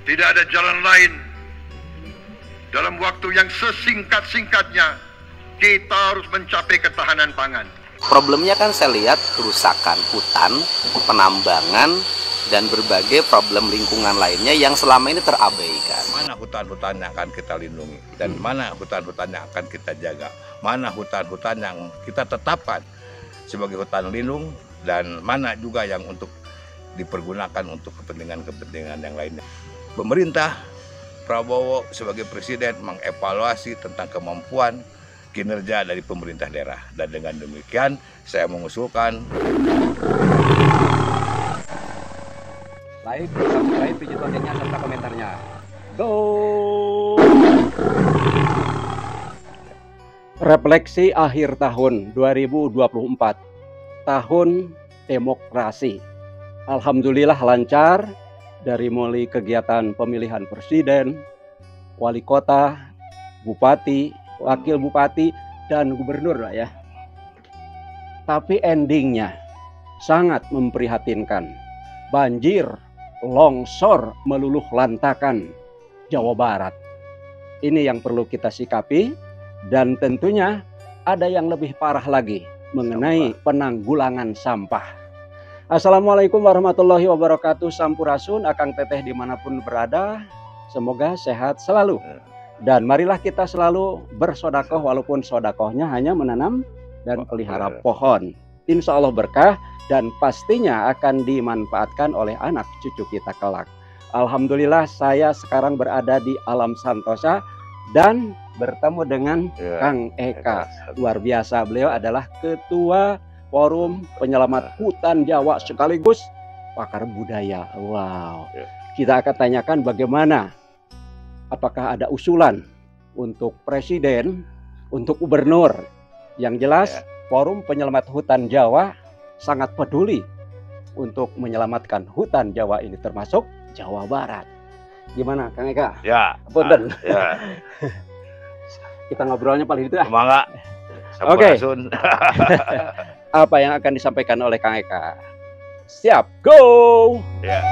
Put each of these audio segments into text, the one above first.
Tidak ada jalan lain. Dalam waktu yang sesingkat-singkatnya, kita harus mencapai ketahanan pangan. Problemnya kan saya lihat kerusakan hutan, penambangan, dan berbagai problem lingkungan lainnya yang selama ini terabaikan. Mana hutan-hutan yang akan kita lindungi dan mana hutan-hutan yang akan kita jaga, mana hutan-hutan yang kita tetapkan sebagai hutan lindung dan mana juga yang untuk dipergunakan untuk kepentingan-kepentingan yang lainnya. Pemerintah Prabowo sebagai presiden mengevaluasi tentang kemampuan kinerja dari pemerintah daerah, dan dengan demikian saya mengusulkan like, subscribe, pijit loncengnya serta komentarnya. Go! Refleksi akhir tahun 2024, tahun demokrasi. Alhamdulillah lancar dari mulai kegiatan pemilihan presiden, wali kota, bupati, wakil bupati, dan gubernur lah ya. Tapi endingnya sangat memprihatinkan. Banjir, longsor meluluh lantakan Jawa Barat. Ini yang perlu kita sikapi, dan tentunya ada yang lebih parah lagi mengenai penanggulangan sampah. Assalamualaikum warahmatullahi wabarakatuh. Sampurasun, Akang Teteh dimanapun berada, semoga sehat selalu. Dan marilah kita selalu bersodakoh, walaupun sodakohnya hanya menanam dan pelihara pohon. Insya Allah berkah dan pastinya akan dimanfaatkan oleh anak cucu kita kelak. Alhamdulillah saya sekarang berada di Alam Santosa dan bertemu dengan Kang Eka. Luar biasa, beliau adalah Ketua Forum Penyelamat Hutan Jawa sekaligus pakar budaya. Wow. Kita akan tanyakan bagaimana, apakah ada usulan untuk presiden, untuk gubernur. Yang jelas Forum Penyelamat Hutan Jawa sangat peduli untuk menyelamatkan hutan Jawa ini, termasuk Jawa Barat. Gimana Kang Eka? Ya. Punten. Ya. Kita ngobrolnya paling itu ya. Semangat. Oke. Apa yang akan disampaikan oleh Kang Eka? Siap, go! Ya.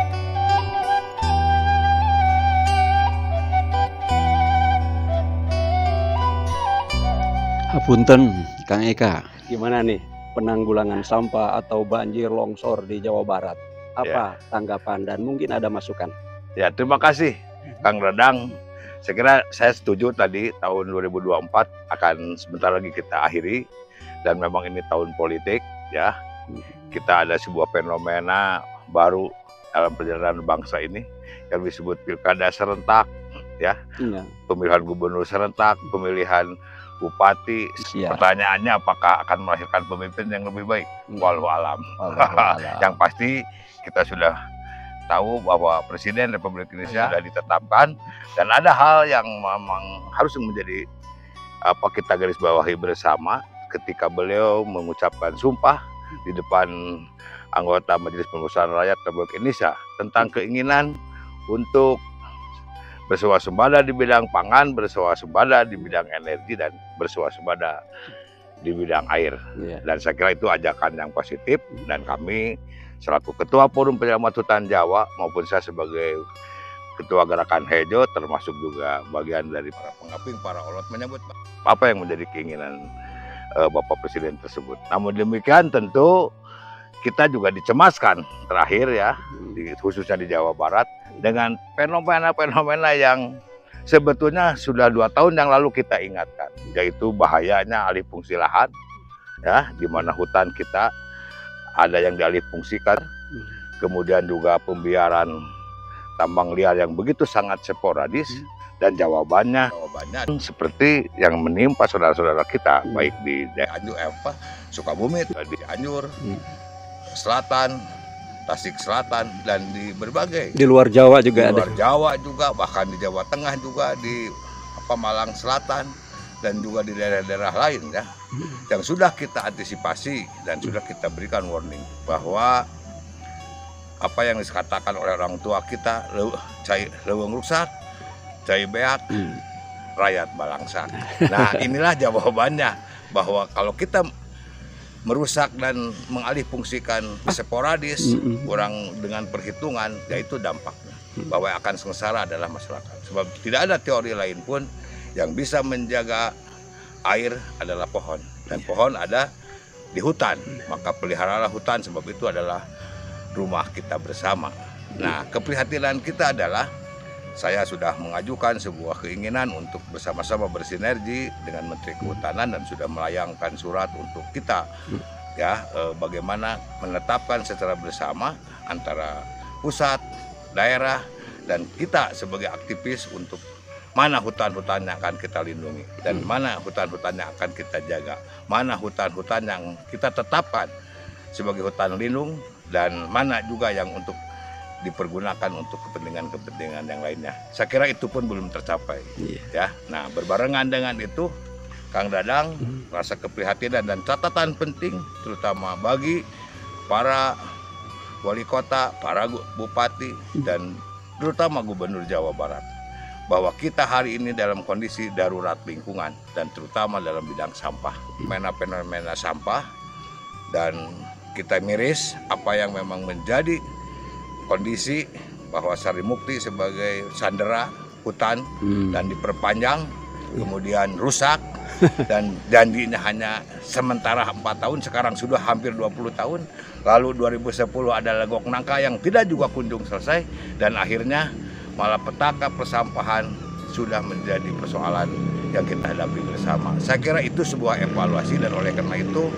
Hapunten, Kang Eka. Gimana nih penanggulangan sampah atau banjir longsor di Jawa Barat? Apa tanggapan dan mungkin ada masukan? Ya, terima kasih Kang Radang. Saya kira saya setuju tadi tahun 2024 akan sebentar lagi kita akhiri, dan memang ini tahun politik ya. Kita ada sebuah fenomena baru dalam perjalanan bangsa ini yang disebut pilkada serentak ya. Pemilihan gubernur serentak, pemilihan bupati. Pertanyaannya apakah akan melahirkan pemimpin yang lebih baik? Wallahu alam. Yang pasti kita sudah tahu bahwa Presiden Republik Indonesia sudah ditetapkan, dan ada hal yang memang harus menjadi kita garis bawahi bersama ketika beliau mengucapkan sumpah di depan anggota Majelis Permusyawaratan Rakyat Republik Indonesia tentang keinginan untuk berswasembada di bidang pangan, berswasembada di bidang energi, dan berswasembada di bidang air. Dan saya kira itu ajakan yang positif, dan kami selaku Ketua Forum Penyelamat Hutan Jawa maupun saya sebagai Ketua Gerakan Hejo, termasuk juga bagian dari para pengaping, para olot, menyambut apa yang menjadi keinginan Bapak Presiden tersebut. Namun demikian tentu kita juga dicemaskan terakhir ya, khususnya di Jawa Barat, dengan fenomena-fenomena yang sebetulnya sudah 2 tahun yang lalu kita ingatkan, yaitu bahayanya alih fungsi lahan ya, di mana hutan kita ada yang dialih fungsikan, kemudian juga pembiaran tambang liar yang begitu sangat sporadis, dan jawabannya seperti yang menimpa saudara-saudara kita, baik di Sukabumi, di Cianjur Selatan, Tasik Selatan, dan di berbagai di luar Jawa juga ada. Di luar Jawa juga, bahkan di Jawa Tengah juga, di Malang Selatan, dan juga di daerah-daerah lain ya, yang sudah kita antisipasi dan sudah kita berikan warning bahwa apa yang dikatakan oleh orang tua kita, leuweung rusak, cai beak, rakyat balangsa. Nah, inilah jawabannya, bahwa kalau kita merusak dan mengalih fungsikan sporadis, kurang dengan perhitungan, yaitu dampaknya. bahwa yang akan sengsara adalah masyarakat. Sebab tidak ada teori lain pun yang bisa menjaga air adalah pohon. Dan pohon ada di hutan. Maka peliharalah hutan sebab itu adalah rumah kita bersama. Nah, keprihatinan kita adalah saya sudah mengajukan sebuah keinginan untuk bersama-sama bersinergi dengan Menteri Kehutanan dan sudah melayangkan surat untuk kita bagaimana menetapkan secara bersama antara pusat, daerah, dan kita sebagai aktivis untuk mana hutan-hutan yang akan kita lindungi dan mana hutan-hutan yang akan kita jaga, mana hutan-hutan yang kita tetapkan sebagai hutan lindung dan mana juga yang untuk dipergunakan untuk kepentingan-kepentingan yang lainnya. Saya kira itu pun belum tercapai. Ya, nah berbarengan dengan itu, Kang Dadang, rasa keprihatinan dan catatan penting, terutama bagi para wali kota, para bupati, dan terutama Gubernur Jawa Barat, bahwa kita hari ini dalam kondisi darurat lingkungan dan terutama dalam bidang sampah, fenomena sampah, dan kita miris apa yang memang menjadi kondisi bahwa Sarimukti sebagai sandera hutan dan diperpanjang, kemudian rusak, dan janjinya hanya sementara 4 tahun, sekarang sudah hampir 20 tahun. Lalu 2010 ada Legok Nangka yang tidak juga kunjung selesai, dan akhirnya malapetaka persampahan sudah menjadi persoalan yang kita hadapi bersama. Saya kira itu sebuah evaluasi, dan oleh karena itu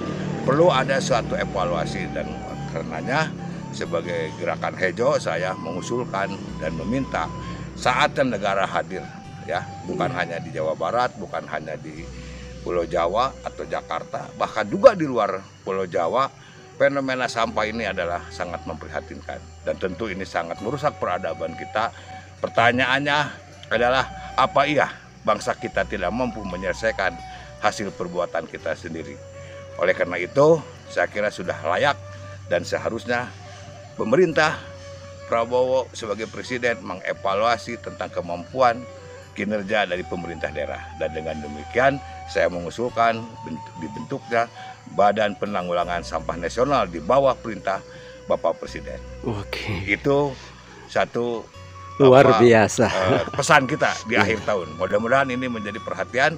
perlu ada suatu evaluasi, dan karenanya sebagai gerakan Hejo saya mengusulkan dan meminta saatnya negara hadir, ya, bukan hanya di Jawa Barat, bukan hanya di Pulau Jawa atau Jakarta, bahkan juga di luar Pulau Jawa. Fenomena sampah ini adalah sangat memprihatinkan dan tentu ini sangat merusak peradaban kita. Pertanyaannya adalah, apa iya bangsa kita tidak mampu menyelesaikan hasil perbuatan kita sendiri? Oleh karena itu, saya kira sudah layak dan seharusnya pemerintah Prabowo sebagai presiden mengevaluasi tentang kemampuan kinerja dari pemerintah daerah. Dan dengan demikian saya mengusulkan dibentuknya Badan Penanggulangan Sampah Nasional di bawah perintah Bapak Presiden. Oke. Itu satu luar biasa pesan kita di akhir tahun. Mudah-mudahan ini menjadi perhatian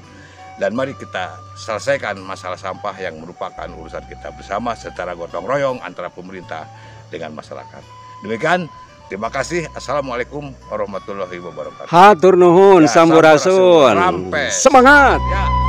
dan mari kita selesaikan masalah sampah yang merupakan urusan kita bersama secara gotong royong antara pemerintah dengan masyarakat. Demikian, terima kasih. Assalamualaikum warahmatullahi wabarakatuh. Hatur nuhun, sampurasun. Rampes. Semangat. Ya.